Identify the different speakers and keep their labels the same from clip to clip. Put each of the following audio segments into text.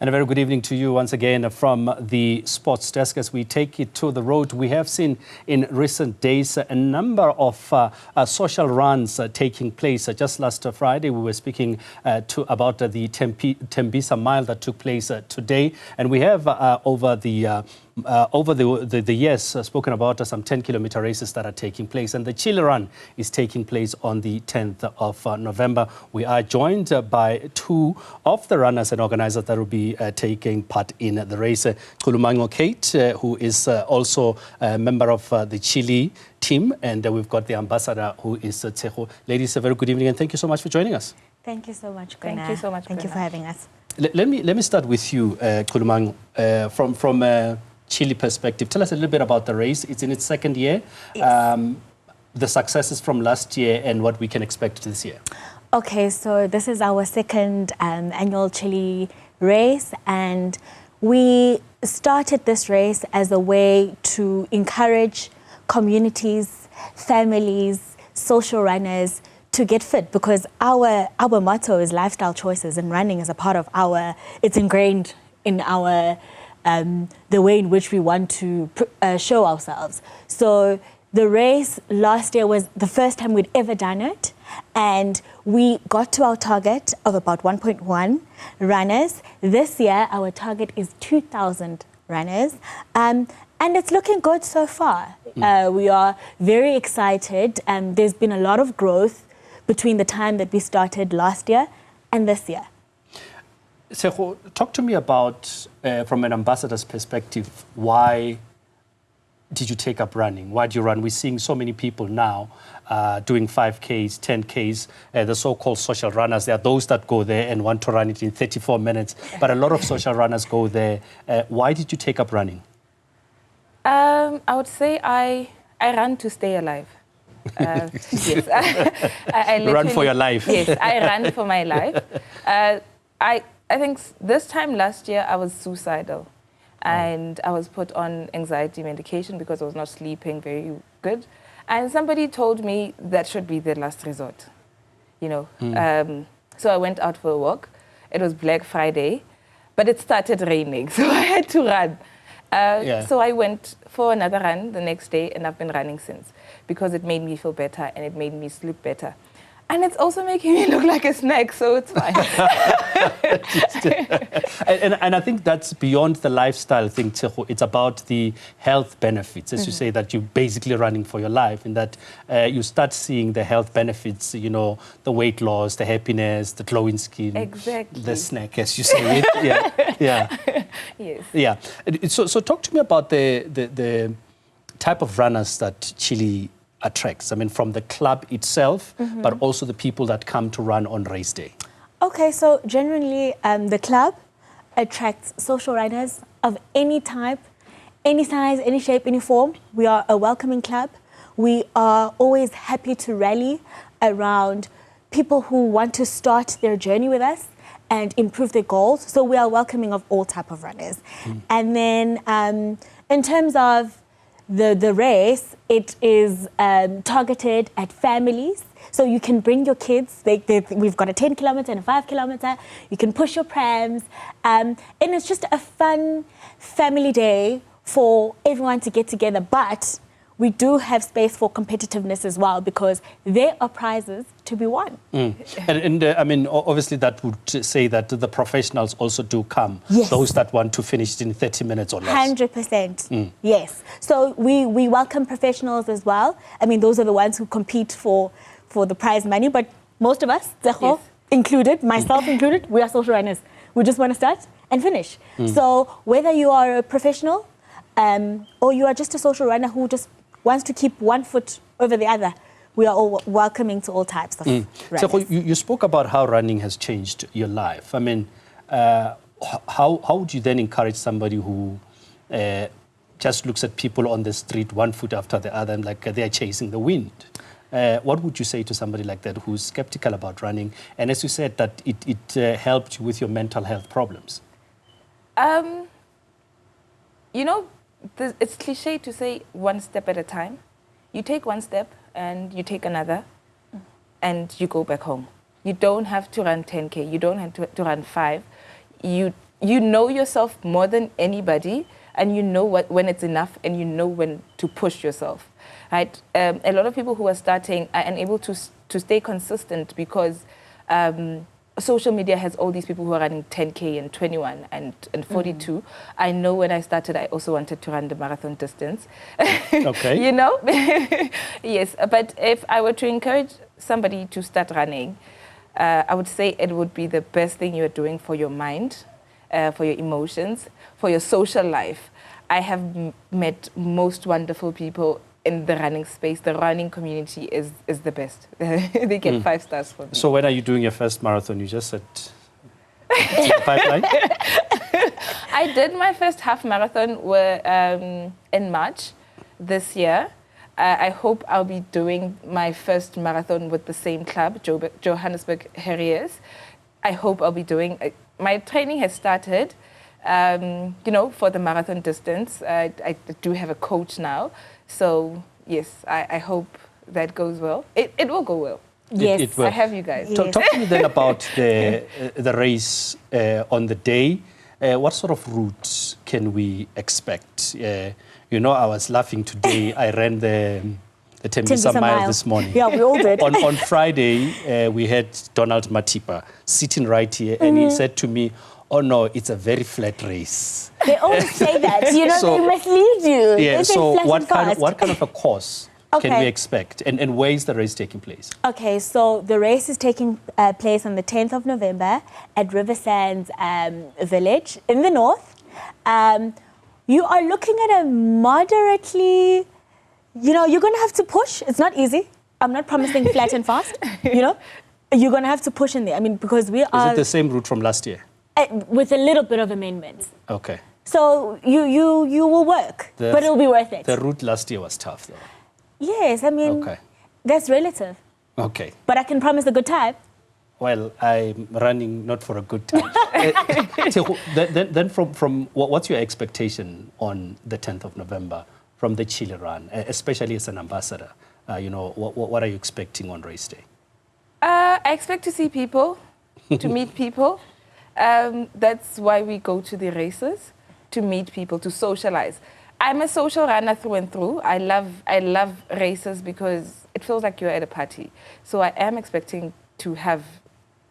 Speaker 1: And a very good evening to you once again from the sports desk as we take it to the road. We have seen in recent days a number of social runs taking place. Just last Friday, we were speaking about the Tembisa Mile that took place today. And we have over the years spoken about some 10-kilometer races that are taking place. And the Chillie Run is taking place on the 10th of November. We are joined by two of the runners and organizers that will be taking part in the race. Chulumanco Kate, who is also a member of the Chillie team, and we've got the ambassador, who is Tshego. Ladies, a very good evening, and thank you so much for joining us.
Speaker 2: Thank you so much, Kwena.
Speaker 3: Thank you so much,
Speaker 2: Thank you for having us.
Speaker 1: Let me start with you, Chulumanco, from Chillie perspective. Tell us a little bit about the race. It's in its second year.
Speaker 2: Yes.
Speaker 1: The successes from last year and what we can expect this year.
Speaker 2: Okay, so this is our second annual Chillie race, and we started this race as a way to encourage communities, families, social runners to get fit, because our motto is lifestyle choices, and running is a part of it's ingrained in our the way in which we want to show ourselves. So the race last year was the first time we'd ever done it, and we got to our target of about 1.1 runners. This year, our target is 2,000 runners, and it's looking good so far. We are very excited, and there's been a lot of growth between the time that we started last year and this year.
Speaker 1: Tshego, talk to me about, from an ambassador's perspective, why did you take up running? Why do you run? We're seeing so many people now doing 5Ks, 10Ks, the so-called social runners. There are those that go there and want to run it in 34 minutes, but a lot of social runners go there. Why did you take up running?
Speaker 3: I would say I run to stay alive. Yes. I
Speaker 1: run for your life.
Speaker 3: Yes, I run for my life. I think this time last year I was suicidal. And I was put on anxiety medication because I was not sleeping very good. And somebody told me that should be the last resort, you know. So I went out for a walk. It was Black Friday, but it started raining, so I had to run. So I went for another run the next day, and I've been running since, because it made me feel better and it made me sleep better. And it's also making me look like a snack, so it's fine.
Speaker 1: and I think that's beyond the lifestyle thing, Tshego. It's about the health benefits, as you say, that you're basically running for your life, and that you start seeing the health benefits, you know, the weight loss, the happiness, the glowing skin.
Speaker 3: Exactly.
Speaker 1: The snack, as you say it. Yeah.
Speaker 3: Yes.
Speaker 1: Yeah. So talk to me about the type of runners that Chillie attracts. I mean, from the club itself, but also the people that come to run on race day.
Speaker 2: Okay, so generally the club attracts social runners of any type, any size, any shape, any form. We are a welcoming club. We are always happy to rally around people who want to start their journey with us and improve their goals. So we are welcoming of all type of runners. And then in terms of the race, it is targeted at families. So you can bring your kids. We've got a 10-kilometer and a 5-kilometer. You can push your prams. And it's just a fun family day for everyone to get together. But we do have space for competitiveness as well, because there are prizes to be won.
Speaker 1: And I mean, obviously that would say that the professionals also do come.
Speaker 2: Yes.
Speaker 1: Those that want to finish it in 30 minutes or less.
Speaker 2: 100%. Yes. So we welcome professionals as well. I mean, those are the ones who compete for the prize money. But most of us, Tshego included, myself included, we are social runners. We just want to start and finish. So whether you are a professional or you are just a social runner who just wants to keep one foot over the other, we are all welcoming to all types of runners.
Speaker 1: So you spoke about how running has changed your life. I mean, how would you then encourage somebody who just looks at people on the street, one foot after the other, and like they're chasing the wind? What would you say to somebody like that who's skeptical about running? And as you said, that it helped you with your mental health problems.
Speaker 3: You know, it's cliche to say one step at a time. You take one step and you take another and you go back home. You don't have to run 10K. You don't have to run 5. You you know yourself more than anybody, and you know when it's enough, and you know when to push yourself, right? A lot of people who are starting are unable to stay consistent because social media has all these people who are running 10K and 21 and 42. I know when I started, I also wanted to run the marathon distance.
Speaker 1: Okay.
Speaker 3: You know? Yes, but if I were to encourage somebody to start running, I would say it would be the best thing you're doing for your mind, for your emotions, for your social life. I have met most wonderful people in the running space. The running community is the best. They get 5 stars for me.
Speaker 1: So when are you doing your first marathon? You just said it's in the pipeline?
Speaker 3: I did my first half marathon in March this year. I hope I'll be doing my first marathon with the same club, Johannesburg Harriers. I hope I'll be doing... my training has started, you know, for the marathon distance. I do have a coach now. So, yes, I hope that goes well. It will go well.
Speaker 2: Yes.
Speaker 1: It will.
Speaker 3: I have you guys.
Speaker 2: Yes.
Speaker 1: Talk to me then about the race on the day. What sort of route can we expect? You know, I was laughing today. I ran the Tembisa Mile this morning.
Speaker 2: Yeah, we all did.
Speaker 1: On Friday, we had Donald Matipa sitting right here, and he said to me, "Oh no, it's a very flat race."
Speaker 2: They always say that. You know,
Speaker 1: So-
Speaker 2: they mislead you.
Speaker 1: Yeah.
Speaker 2: They say
Speaker 1: So
Speaker 2: flat
Speaker 1: what
Speaker 2: and
Speaker 1: kind
Speaker 2: fast.
Speaker 1: of a course can
Speaker 2: Okay.
Speaker 1: we expect, and where is the race taking place?
Speaker 2: Okay, so the race is taking place on the 10th of November at River Sands Village in the north. You are looking at a moderately, you know, you're going to have to push. It's not easy. I'm not promising flat and fast, you know. You're going to have to push in there. I mean, because we
Speaker 1: Is
Speaker 2: are...
Speaker 1: it the same route from last year?
Speaker 2: with a little bit of amendments.
Speaker 1: Okay.
Speaker 2: So you will work, but it'll be worth it.
Speaker 1: The route last year was tough, though.
Speaker 2: Yes, I mean,
Speaker 1: Okay.
Speaker 2: that's relative.
Speaker 1: Okay.
Speaker 2: But I can promise a good time.
Speaker 1: Well, I'm running not for a good time. So then from what's your expectation on the 10th of November from the Chillie Run, especially as an ambassador? You know, what are you expecting on race day?
Speaker 3: I expect to see people, to meet people. That's why we go to the races, to meet people, to socialize. I'm a social runner through and through. I love races because it feels like you're at a party. So I am expecting to have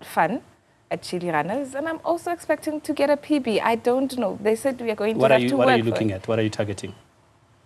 Speaker 3: fun at Chillie Runners, and I'm also expecting to get a PB. I don't know. They said we are going to have to work.
Speaker 1: What are you looking at? What are you targeting?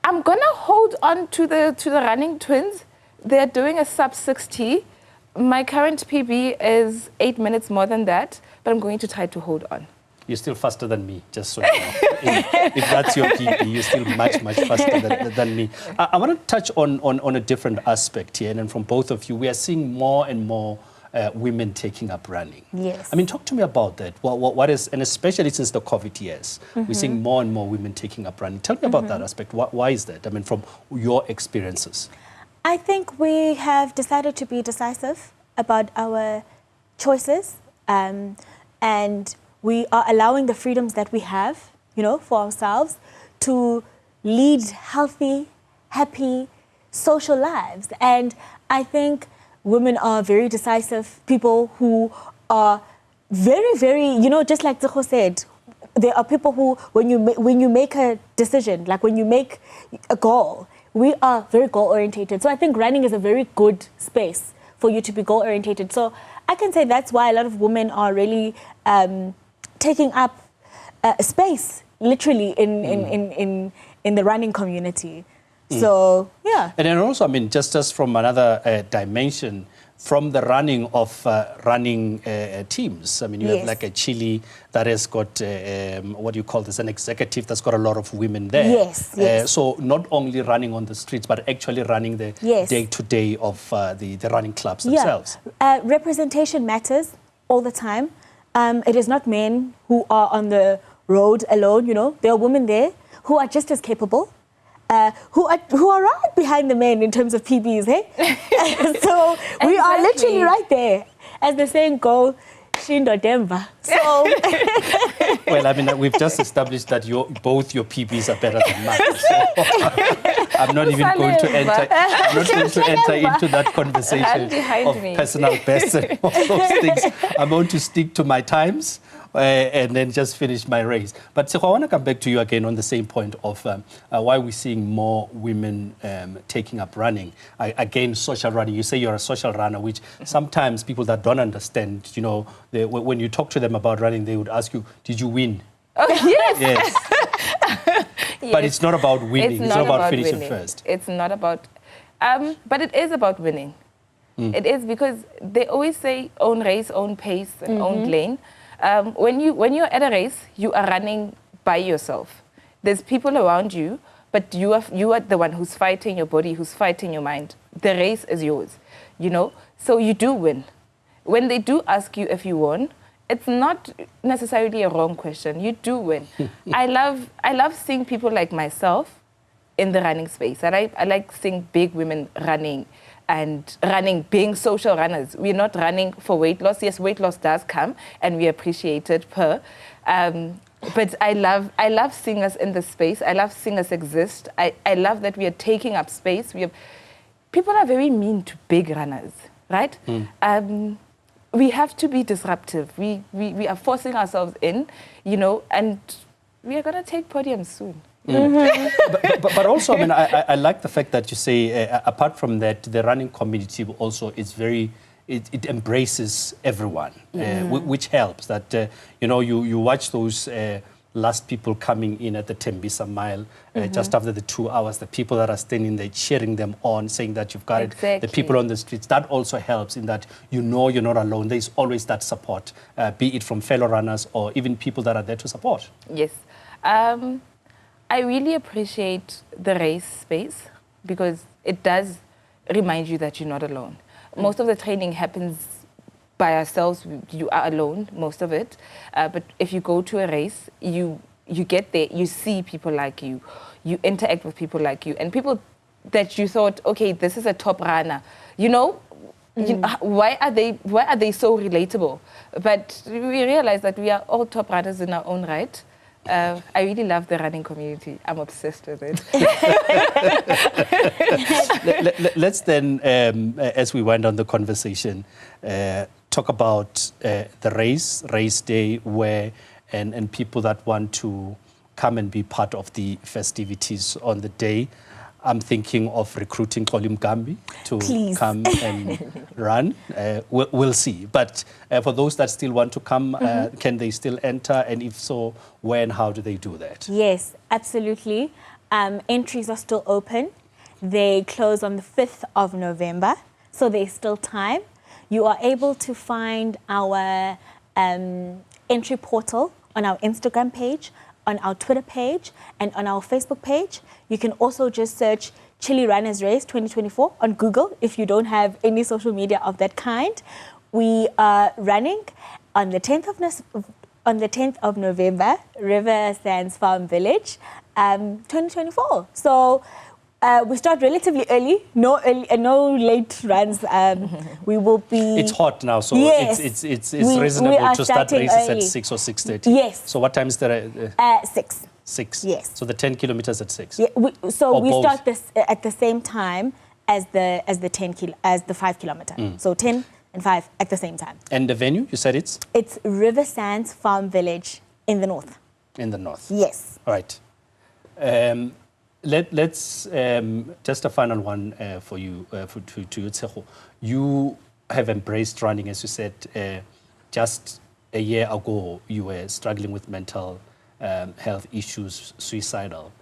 Speaker 3: I'm gonna hold on to the running twins. They're doing a sub 60. My current PB is 8 minutes more than that, but I'm going to try to hold on.
Speaker 1: You're still faster than me, just so you know. If that's your PB, you're still much faster than me. I want to touch on a different aspect here, and then from both of you, we are seeing more and more women taking up running.
Speaker 2: Yes.
Speaker 1: I mean, talk to me about that. What is, and especially since the COVID years, we're seeing more and more women taking up running. Tell me about that aspect. Why is that? I mean, from your experiences.
Speaker 2: I think we have decided to be decisive about our choices, and we are allowing the freedoms that we have, you know, for ourselves to lead healthy, happy, social lives. And I think women are very decisive people who are very, you know, just like Tshego said, there are people who, when you make a decision, like when you make a goal, we are very goal-orientated. So I think running is a very good space for you to be goal-orientated. So I can say that's why a lot of women are really taking up space, literally, in the running community. So, yeah.
Speaker 1: And then also, I mean, just from another dimension, from the running of running teams. I mean, you have like a Chillie that has got, what do you call this, an executive that's got a lot of women there.
Speaker 2: Yes.
Speaker 1: So not only running on the streets, but actually running the day-to-day of the running clubs themselves.
Speaker 2: Representation matters all the time. It is not men who are on the road alone, you know. There are women there who are just as capable. Who are right behind the men in terms of PBs, hey? So we are literally right there. As the saying goes, Shindo Denver. So
Speaker 1: well, I mean, we've just established that both your PBs are better than mine. So I'm not even going to enter. I'm not going to enter into that conversation of personal bests and all those things. I'm going to stick to my times. and then just finish my race. But Tshego, I want to come back to you again on the same point of why we're seeing more women taking up running. Again, social running. You say you're a social runner, which sometimes people that don't understand, you know, when you talk to them about running, they would ask you, did you win?
Speaker 3: Oh, yes.
Speaker 1: Yes.
Speaker 3: Yes.
Speaker 1: But it's not about winning. It's not about finishing
Speaker 3: winning.
Speaker 1: first.
Speaker 3: It's not about... but it is about winning. It is, because they always say own race, own pace, and own lane. When you're at a race, you are running by yourself. There's people around you, but you are the one who's fighting your body, who's fighting your mind. The race is yours, you know? So you do win. When they do ask you if you won, it's not necessarily a wrong question. You do win. I love seeing people like myself in the running space. I like seeing big women running, being social runners. We're not running for weight loss. Yes, weight loss does come, and we appreciate it but I love seeing us in the space. I love seeing us exist. I love that we are taking up space. People are very mean to big runners, right? We have to be disruptive. We are forcing ourselves in, you know, and we are going to take podiums soon.
Speaker 1: But also, I mean, I like the fact that you say, apart from that, the running community also is very, it embraces everyone, which helps. That, you know, you watch those last people coming in at the Tembisa Mile just after the 2 hours, the people that are standing there cheering them on, saying that you've got it, the people on the streets, that also helps in that you know you're not alone. There's always that support, be it from fellow runners or even people that are there to support.
Speaker 3: Yes. I really appreciate the race space because it does remind you that you're not alone. Most of the training happens by ourselves. You are alone, most of it. But if you go to a race, you get there, you see people like you interact with people like you, and people that you thought, okay, this is a top runner. You know, why are they so relatable? But we realize that we are all top runners in our own right. I really love the running community. I'm obsessed with it.
Speaker 1: Let's then, as we wind down the conversation, talk about the race day, and people that want to come and be part of the festivities on the day. I'm thinking of recruiting Xoli Mgambi to come and run. We'll see. But for those that still want to come, can they still enter? And if so, where and how do they do that?
Speaker 2: Yes, absolutely. Entries are still open. They close on the 5th of November, so there's still time. You are able to find our entry portal on our Instagram page, on our Twitter page, and on our Facebook page. You can also just search Chillie Runners Race 2024 on Google if you don't have any social media of that kind. We are running on the 10th of November, River Sands Farm Village, 2024. So we start relatively early, no late runs. We will be...
Speaker 1: It's hot now, so
Speaker 2: yes,
Speaker 1: it's reasonable to start races at 6 or 6:30.
Speaker 2: Yes.
Speaker 1: So what time is the...
Speaker 2: 6.
Speaker 1: 6.
Speaker 2: Yes.
Speaker 1: So the 10 kilometers at 6.
Speaker 2: Yeah, we
Speaker 1: both?
Speaker 2: start this at the same time as the 5 kilometer. So 10 and 5 at the same time.
Speaker 1: And the venue, you said it's?
Speaker 2: It's River Sands Farm Village in the north.
Speaker 1: In the north.
Speaker 2: Yes.
Speaker 1: All right. Let's just a final one for you, to you, Tshego. You have embraced running, as you said. Just a year ago, you were struggling with mental health issues, suicidal.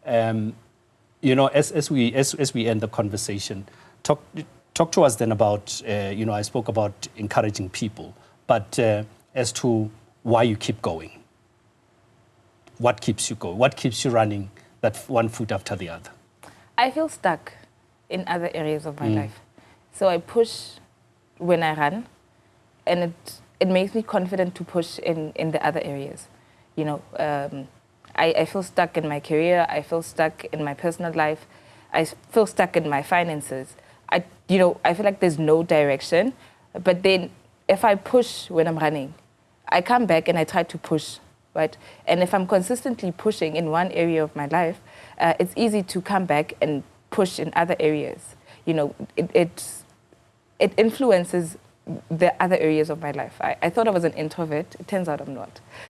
Speaker 1: You know, as we end the conversation, talk to us then about. You know, I spoke about encouraging people, but as to why you keep going. What keeps you going? What keeps you running? That one foot after the other?
Speaker 3: I feel stuck in other areas of my life. So I push when I run, and it makes me confident to push in the other areas. You know, I feel stuck in my career. I feel stuck in my personal life. I feel stuck in my finances. I feel like there's no direction. But then if I push when I'm running, I come back and I try to push. Right? And if I'm consistently pushing in one area of my life, it's easy to come back and push in other areas. You know, it influences the other areas of my life. I thought I was an introvert. It turns out I'm not.